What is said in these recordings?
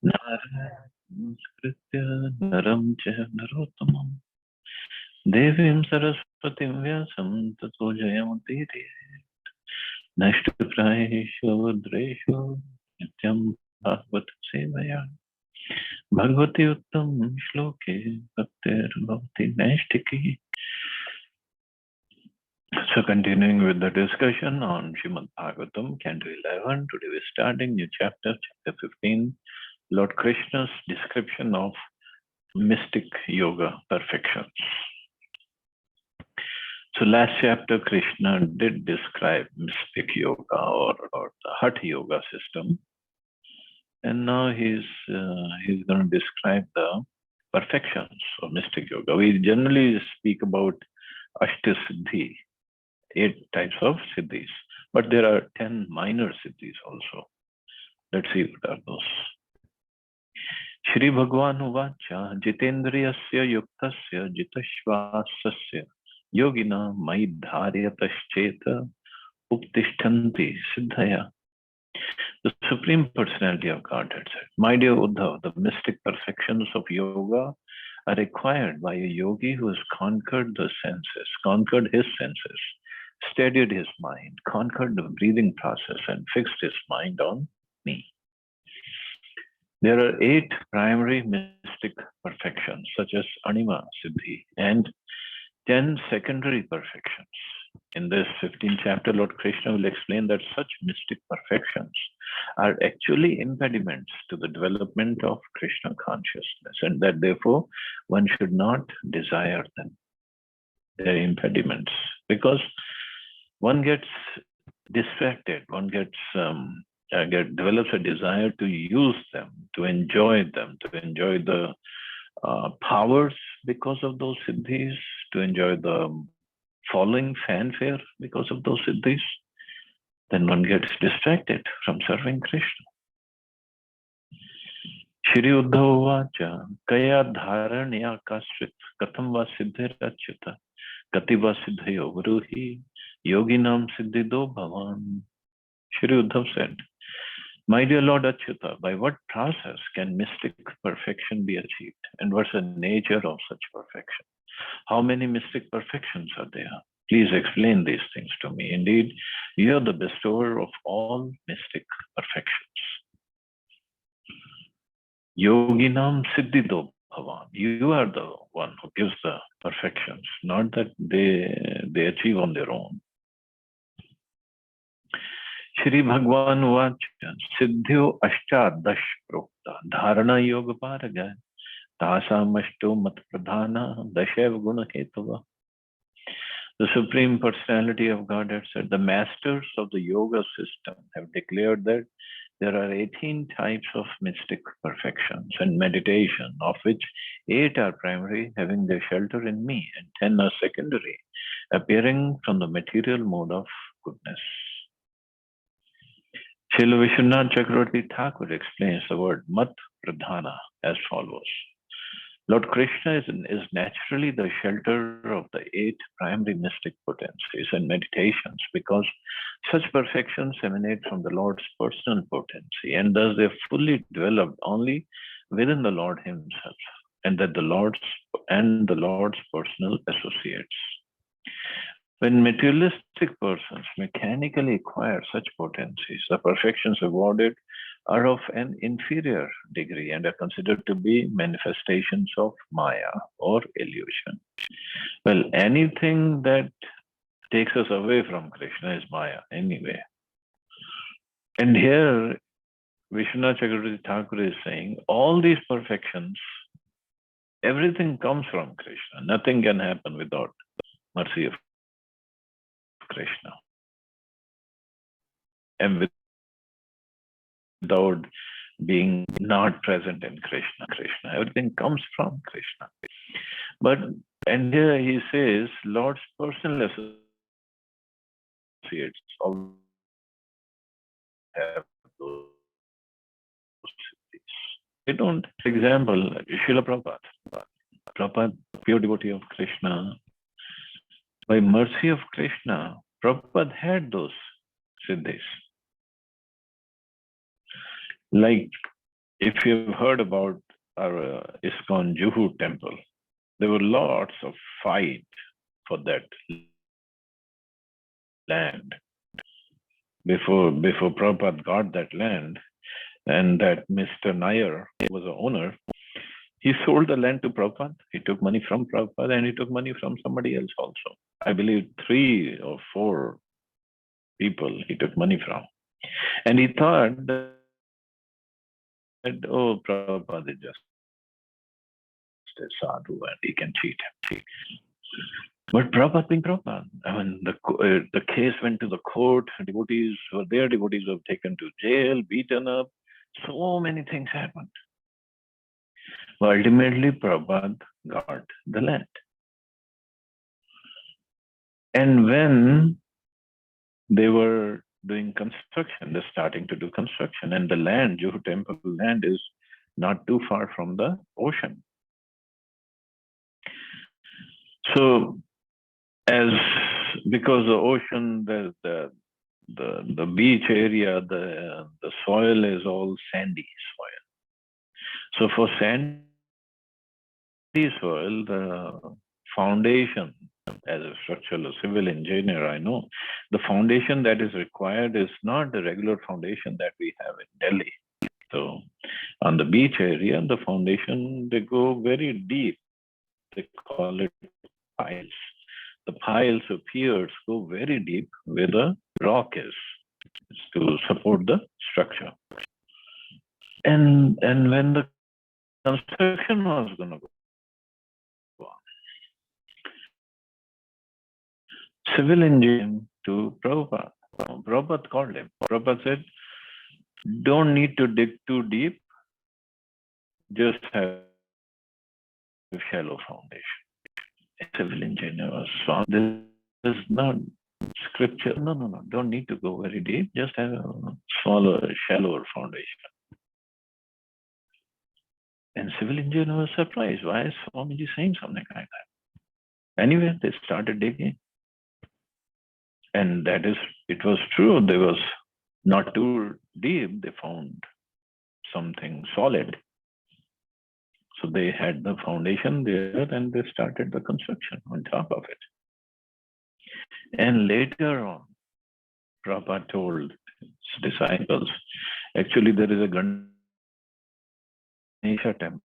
नमस्कृत्य नरं च नरोत्तमं देवीं सरस्वतीं व्यासं ततो जयमुदीरये नष्टप्रायेषु भद्रेषु नित्यं भागवत सेवया भगवती उत्तम श्लोके भक्तिर्भवति नैष्ठिकी. So continuing with the discussion on Srimad Bhagavatam, Canto 11, today we're starting new chapter, chapter 15, Lord Krishna's description of mystic yoga perfections. So last chapter, Krishna did describe mystic yoga or the Hatha yoga system, and now he's going to describe the perfections of mystic yoga. We generally speak about Ashtasiddhi, 8 types of siddhis, but there are 10 minor siddhis also. Let's see what are those. Shri Bhagavan Uvacha Jitendriyasya Yuktasya Jitashvasasya Yogina Maidharyatascheta Uptishtanti Siddhaya. The Supreme Personality of Godhead said, My dear Uddhav, the mystic perfections of yoga are required by a yogi who has conquered the senses, conquered his senses, steadied his mind, conquered the breathing process, and fixed his mind on me. There are 8 primary mystic perfections, such as Anima Siddhi, and 10 secondary perfections. In this 15th chapter, Lord Krishna will explain that such mystic perfections are actually impediments to the development of Krishna consciousness, and that therefore one should not desire them. They're impediments because one gets distracted, one develops a desire to use them, to enjoy the powers because of those siddhis, to enjoy the following fanfare because of those siddhis. Then one gets distracted from serving Krishna. Shri Uddhava Vacha Kaya Dharanya Kasrit Katham Va Siddhirachyuta Kati Va Siddhayo Varuhi Yoginam Siddhido Bhavan. Shri Uddhav said, My dear Lord Achyuta, by what process can mystic perfection be achieved? And what's the nature of such perfection? How many mystic perfections are there? Please explain these things to me. Indeed, you are the bestower of all mystic perfections. Yoginam Siddhido Bhavan. You are the one who gives the perfections, not that they achieve on their own. Shri Bhagwan Vacha Siddhyo Ashtadash Prokta Dharana Yoga Paraga Tasamasto Mat Pradhana Dashav Guna Hetava. The Supreme Personality of Godhead said, the masters of the yoga system have declared that there are 18 types of mystic perfections and meditation, of which 8 are primary, having their shelter in me, and 10 are secondary, appearing from the material mode of goodness. Srila Vishwanath Chakravarti Thakur explains the word Mat Pradhana as follows. Lord Krishna is naturally the shelter of the 8 primary mystic potencies and meditations because such perfections emanate from the Lord's personal potency, and thus they are fully developed only within the Lord himself, and that the Lord's personal associates. When materialistic persons mechanically acquire such potencies, the perfections awarded are of an inferior degree and are considered to be manifestations of Maya or illusion. Well, anything that takes us away from Krishna is Maya anyway. And here, Vishwanath Chakravarti Thakur is saying, all these perfections, everything comes from Krishna. Nothing can happen without mercy of Krishna. And without being not present in Krishna. Everything comes from Krishna. And here he says, Lord's personal associates all have those siddhis. They don't, for example, Srila Prabhupada, pure devotee of Krishna, by mercy of Krishna, Prabhupada had those siddhis. Like If you've heard about our ISKCON Juhu temple, there were lots of fight for that land. Before Prabhupada got that land, and that Mr. Nair was the owner, he sold the land to Prabhupada. He took money from Prabhupada and he took money from somebody else also. I believe 3 or 4 people he took money from. And he thought that, oh, Prabhupada is just a sadhu and he can cheat. But Prabhupada being Prabhupada, I mean, the case went to the court, devotees were there, devotees were taken to jail, beaten up. So many things happened. But ultimately, Prabhupada got the land. And when they were doing construction, they're starting to do construction, and the land, Juhu temple land, is not too far from the ocean. So, because the ocean, there's the beach area, the soil is all sandy soil. So for sandy soil, the foundation, as a structural or civil engineer, I know the foundation that is required is not the regular foundation that we have in Delhi. So on the beach area, the foundation, they go very deep. They call it piles. The piles or piers go very deep where the rock is to support the structure. And when the construction was going to go on, civil engineer to Prabhupada. Prabhupada called him. Prabhupada said, don't need to dig too deep, just have a shallow foundation. A civil engineer was strong. This is not scripture. No, don't need to go very deep, just have a shallower foundation. And civil engineer was surprised. Why is Swamiji saying something like that? Anyway, they started digging. And it was true. They was not too deep. They found something solid. So they had the foundation there and they started the construction on top of it. And later on, Prabhupada told his disciples, actually there is a Ganesha temple.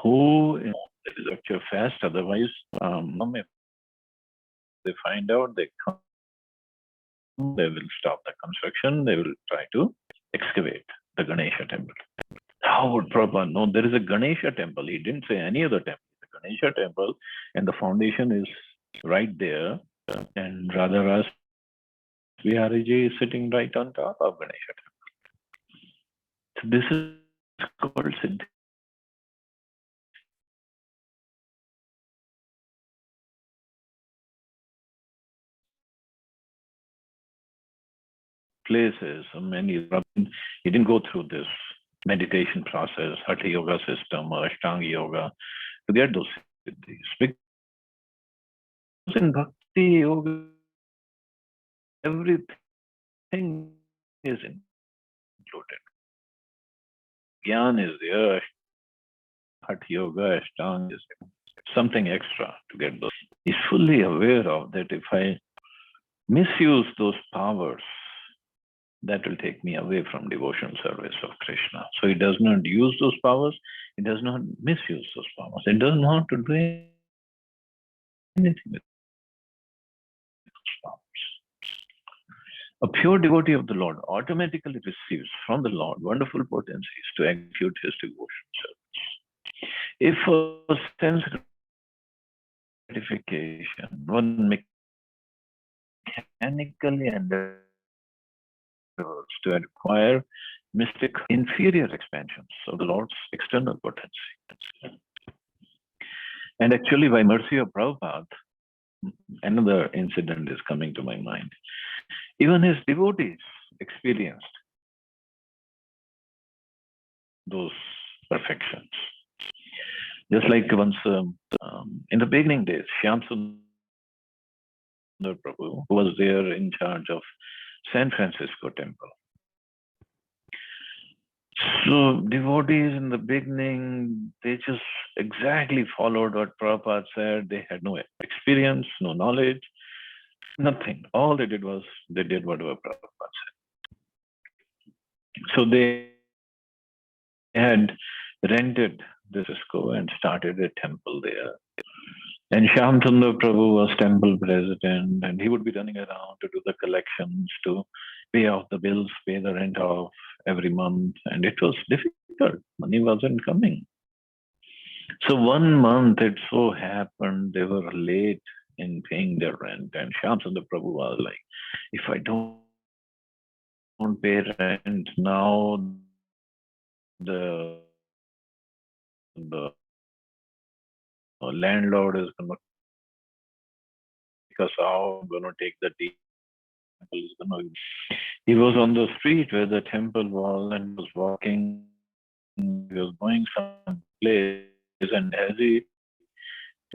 Who is actually fast, otherwise, if they find out, they will stop the construction, they will try to excavate the Ganesha temple. How would Prabhupada know there is a Ganesha temple? He didn't say any other temple. The Ganesha temple, and the foundation is right there, and Radharas Vihariji is sitting right on top of Ganesha temple. So this is called Siddhi. Places, many, he didn't go through this meditation process, Hatha Yoga system or Ashtanga Yoga to get those siddhis. Because in Bhakti Yoga, everything is included. Gyan is there, Hatha Yoga, Ashtanga is there. Something extra to get those. He's fully aware of that if I misuse those powers, that will take me away from devotional service of Krishna. So he does not use those powers, he does not misuse those powers. He doesn't want to do anything with those powers. A pure devotee of the Lord automatically receives from the Lord wonderful potencies to execute his devotional service. If for sense gratification, one mechanically endeavors to acquire mystic inferior expansions of the Lord's external potency. And actually, by mercy of Prabhupada, another incident is coming to my mind. Even his devotees experienced those perfections. Just like once in the beginning days, Shyam Sundar Prabhu, who was there in charge of San Francisco Temple. So devotees in the beginning, they just exactly followed what Prabhupada said. They had no experience, no knowledge, nothing. All they did was they did whatever Prabhupada said. So they had rented this Cisco and started a temple there. And Shyam Sundar Prabhu was temple president, and he would be running around to do the collections, to pay off the bills, pay the rent off every month. And it was difficult. Money wasn't coming. So one month it so happened they were late in paying their rent. And Shyam Sundar Prabhu was like, if I don't pay rent now, the landlord is going to take us out, going to take the temple. He was on the street where the temple was and was walking. He was going someplace, and as he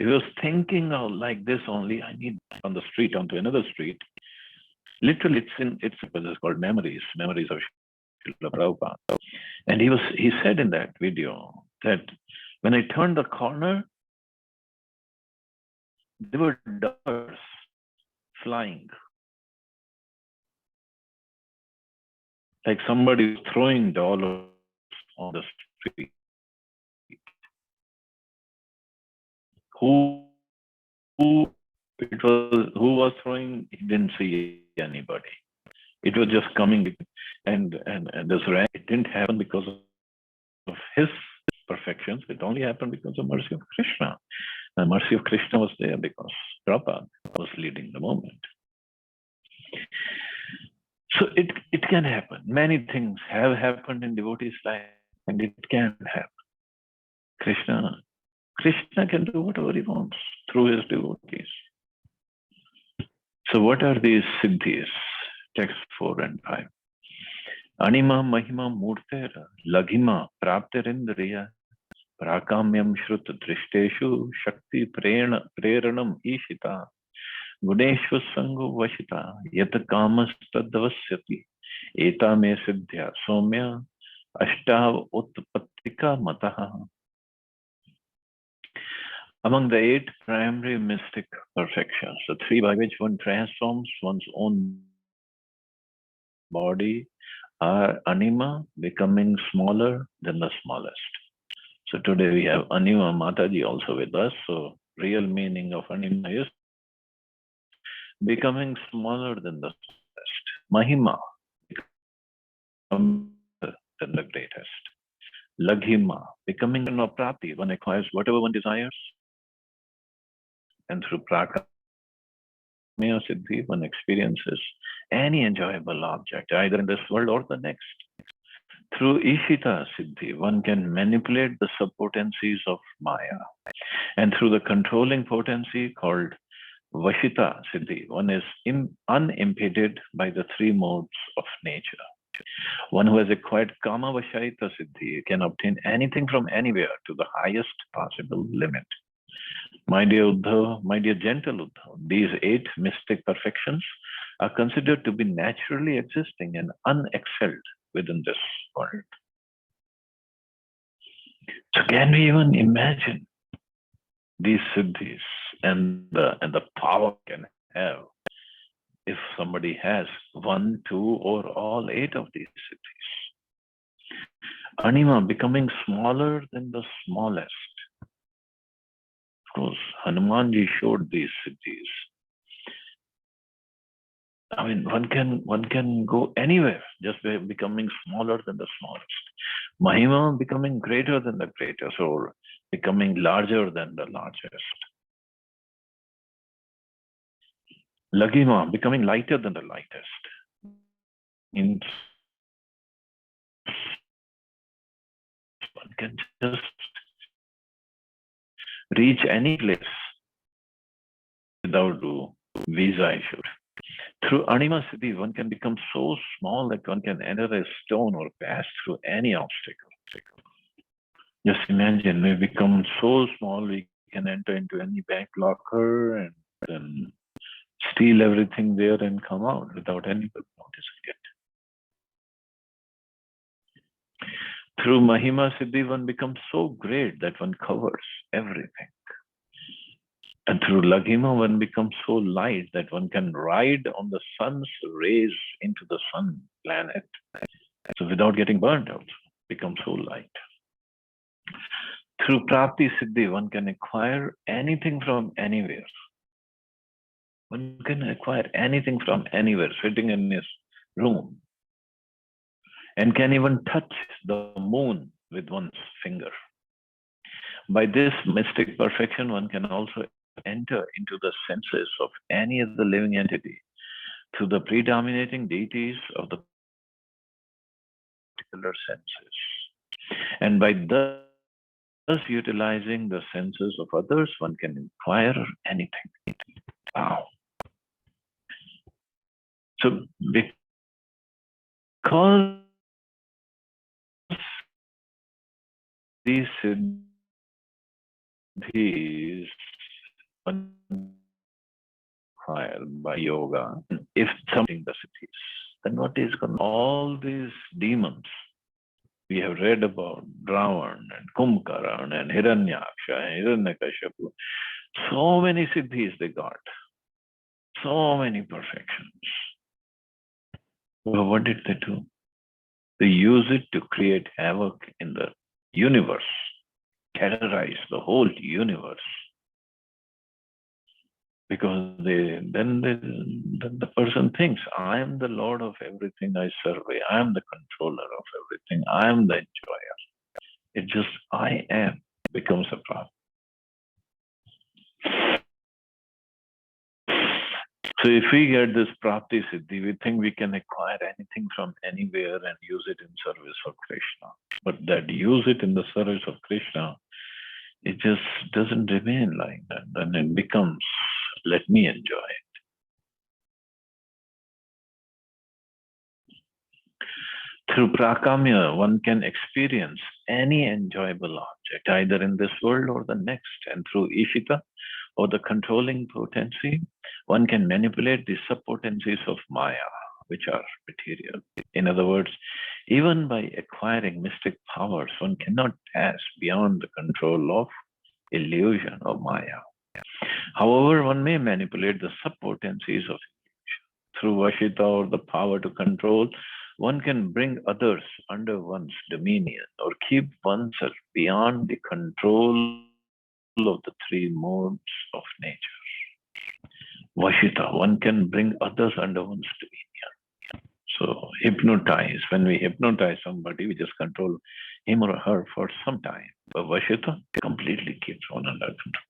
was thinking of like this only, I need on the street onto another street. Literally, it's called Memories of Srila Prabhupada. And he said in that video that when I turned the corner, there were dollars flying. Like somebody was throwing dollars on the street. Who was throwing? He didn't see anybody. It was just coming, and this rank, it didn't happen because of his perfections. It only happened because of mercy of Krishna. The mercy of Krishna was there because Prabhupada was leading the movement. So it can happen. Many things have happened in devotees' life, and it can happen. Krishna can do whatever he wants through his devotees. So what are these siddhis? Text 4 and 5. Anima mahima murtera laghima praptirindriya prakamyam shrut drishteshu shakti preranam ishita guneshva sango vashita yat kamas tadvasyati eta me siddhya somya ashtav utpattika mataha. Among the 8 primary mystic perfections, the 3 by which one transforms one's own body are anima, becoming smaller than the smallest. So today we have Anima Mataji also with us. So real meaning of anima is becoming smaller than the smallest. Mahima, becoming than the greatest. Laghima, becoming a prapti, one acquires whatever one desires. And through prakamya siddhi, one experiences any enjoyable object, either in this world or the next. Through Ishita Siddhi, one can manipulate the subpotencies of Maya. And through the controlling potency called Vashita Siddhi, one is unimpeded by the 3 modes of nature. One who has acquired Kama Vashita Siddhi can obtain anything from anywhere to the highest possible limit. My dear Uddhav, my dear gentle Uddhav, these 8 mystic perfections are considered to be naturally existing and unexcelled within this world. So can we even imagine these siddhis and the power can have if somebody has 1, 2, or all 8 of these siddhis? Anima becoming smaller than the smallest. Of course, Hanumanji showed these siddhis. I mean, one can go anywhere just by becoming smaller than the smallest. Mahima becoming greater than the greatest, or becoming larger than the largest. Laghima becoming lighter than the lightest. Means one can just reach any place without visa issued. Through Anima Siddhi, one can become so small that one can enter a stone or pass through any obstacle. Just imagine, we become so small we can enter into any bank locker and then steal everything there and come out without anybody noticing it. Through Mahima Siddhi, one becomes so great that one covers everything. And through Laghima, one becomes so light that one can ride on the sun's rays into the sun planet. So without getting burnt out, become so light. Through Prapti Siddhi, one can acquire anything from anywhere. One can acquire anything from anywhere, sitting in his room, and can even touch the moon with one's finger. By this mystic perfection, one can also enter into the senses of any other living entity through the predominating deities of the particular senses. And by thus utilizing the senses of others, one can acquire anything. Wow. So because these siddhis acquired by yoga, if something the siddhis, then what is going on? All these demons we have read about, Ravan and Kumbhakaran and Hiranyaksha and Hiranyakashipu, so many siddhis they got, so many perfections. But what did they do? They use it to create havoc in the universe, terrorize the whole universe. Because then the person thinks, I am the Lord of everything I survey. I am the controller of everything. I am the enjoyer. It just I am becomes a problem. So if we get this Prapti Siddhi, we think we can acquire anything from anywhere and use it in service of Krishna. But that use it in the service of Krishna, it just doesn't remain like that. Then it becomes, let me enjoy it. Through Prakamya, one can experience any enjoyable object, either in this world or the next. And through Ishita, or the controlling potency, one can manipulate the subpotencies of Maya, which are material. In other words, even by acquiring mystic powers, one cannot pass beyond the control of illusion or Maya. However, one may manipulate the subpotencies of illusion. Through Vashita or the power to control, one can bring others under one's dominion or keep oneself beyond the control of the three modes of nature. Vashita, one can bring others under one's dominion. So hypnotize, when we hypnotize somebody, we just control him or her for some time. But Vashita completely keeps one under control.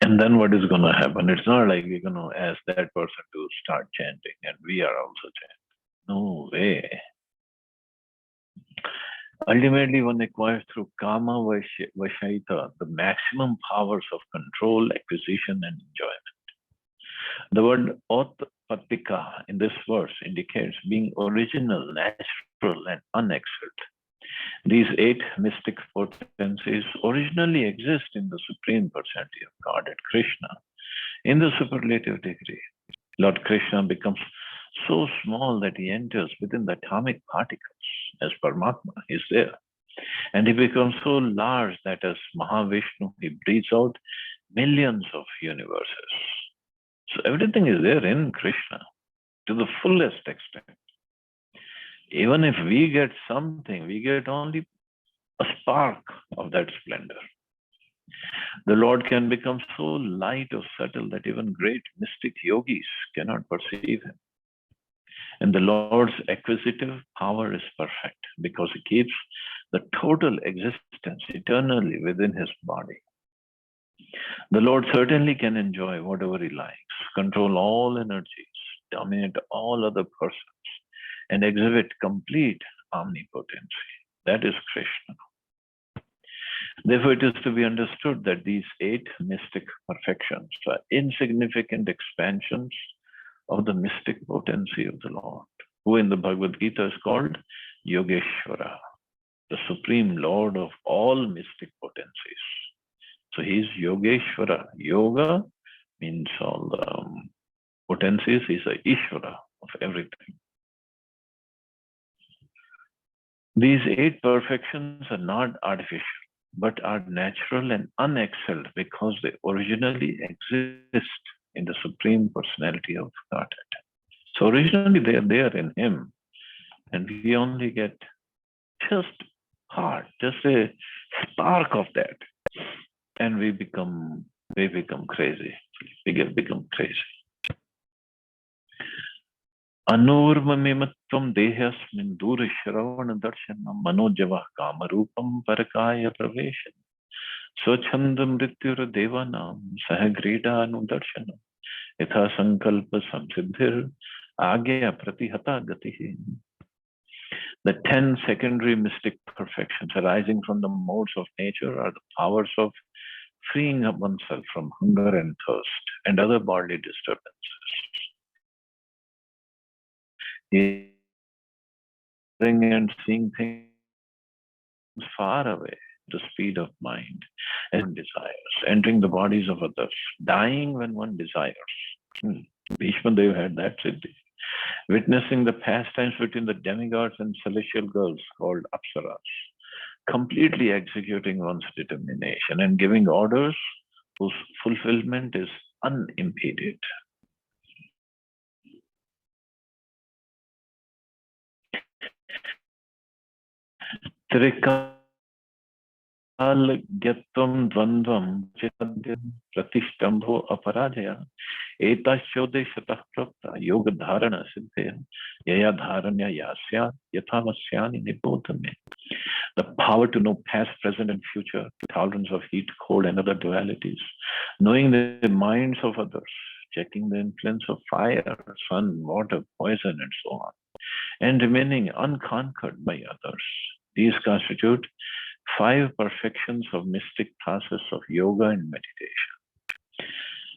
And then what is going to happen? It's not like we're going to ask that person to start chanting and we are also chanting. No way. Ultimately, one acquires through Kama Vashaita the maximum powers of control, acquisition, and enjoyment. The word Otpatika in this verse indicates being original, natural, and unexcelled. These 8 mystic potencies originally exist in the Supreme Personality of Godhead, Krishna, in the superlative degree. Lord Krishna becomes so small that he enters within the atomic particles as Paramatma is there. And he becomes so large that as Mahavishnu, he breathes out millions of universes. So everything is there in Krishna to the fullest extent. Even if we get something, we get only a spark of that splendor. The Lord can become so light or subtle that even great mystic yogis cannot perceive him. And the Lord's acquisitive power is perfect because he keeps the total existence eternally within his body. The Lord certainly can enjoy whatever he likes, control all energies, dominate all other persons, and exhibit complete omnipotency. That is Krishna. Therefore, it is to be understood that these 8 mystic perfections are insignificant expansions of the mystic potency of the Lord, who in the Bhagavad Gita is called Yogeshwara. the Supreme Lord of all mystic potencies. So he is Yogeshwara. Yoga means all the potencies. He's a Ishvara of everything. These 8 perfections are not artificial, but are natural and unexcelled because they originally exist in the Supreme Personality of Godhead. So originally they are there in Him, and we only get just part, just a spark of that, and we become crazy. We become crazy. Anurmamimatvam dehasmin durashravana darshanam manojavah kamarupam parakaya praveshan swachandam mrityur devanam sahagreda anudarshanam yatha sankalpa samsiddhir agya pratihata gatihi. The 10 secondary mystic perfections arising from the modes of nature are the powers of freeing up oneself from hunger and thirst and other bodily disturbances. Hearing and seeing things far away, the speed of mind, and desires, entering the bodies of others, dying when one desires. Bhishma Dev had that siddhi. Witnessing the pastimes between the demigods and celestial girls called Apsaras, completely executing one's determination and giving orders whose fulfillment is unimpeded. Trikal gyatvam dvandvam chitadyam pratishtambo aparajaya etashodhe shatah prapta yoga dharana siddhya yaya dharanya yasya yathamasya nipotame. The power to know past, present, and future, tolerance of heat, cold, and other dualities, knowing the minds of others, checking the influence of fire, sun, water, poison, and so on, and remaining unconquered by others. These constitute 5 perfections of mystic process of yoga and meditation.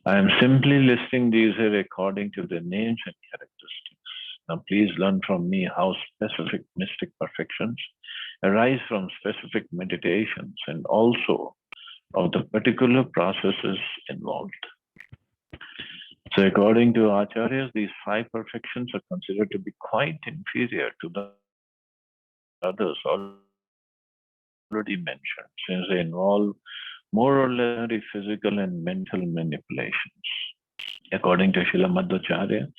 I am simply listing these here according to their names and characteristics. Now please learn from me how specific mystic perfections arise from specific meditations and also of the particular processes involved. So according to Acharyas, these 5 perfections are considered to be quite inferior to the others already mentioned, since they involve more or less physical and mental manipulations. According to Srila Madhvacharya,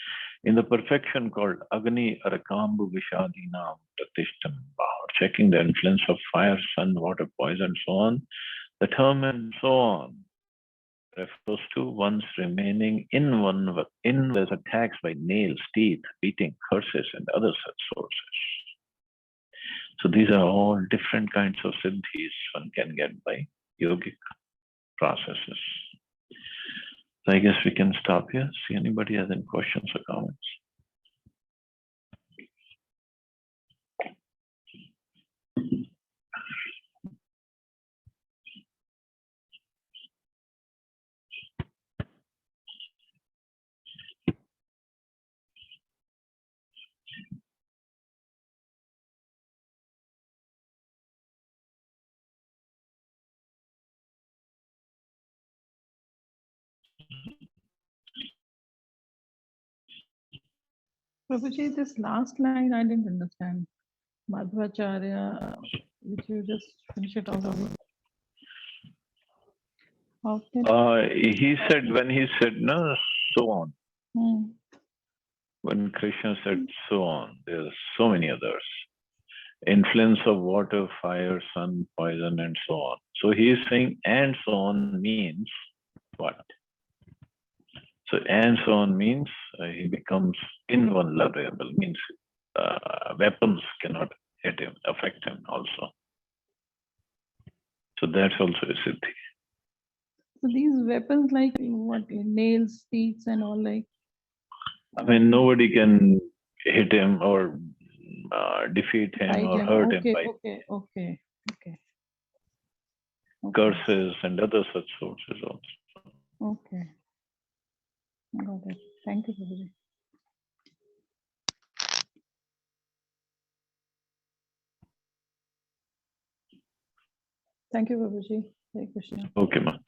in the perfection called Agni Arakambu Vishadinam Pratishtam, checking the influence of fire, sun, water, poison, so on, the term and so on refers to one's remaining in as attacks by nails, teeth, beating, curses, and other such sources. So these are all different kinds of siddhis one can get by yogic processes. So I guess we can stop here. See anybody has any questions or comments. Prabhuji, this last line I didn't understand. Madhvacharya, which you just finish it off. He said, when he said, no, so on. When Krishna said so on, there's so many others. Influence of water, fire, sun, poison, and so on. So he is saying, and so on means what? So, and so on means he becomes invulnerable, means weapons cannot hit him, affect him also. So that's also a siddhi. So these weapons like what, nails, teeth and all like? I mean, nobody can hit him or defeat him or hurt him by Okay. curses and other such sources also. Okay. Got it. Thank you, Prabhuji. Thank you, Babuji. Hare Krishna. Okay, Mata.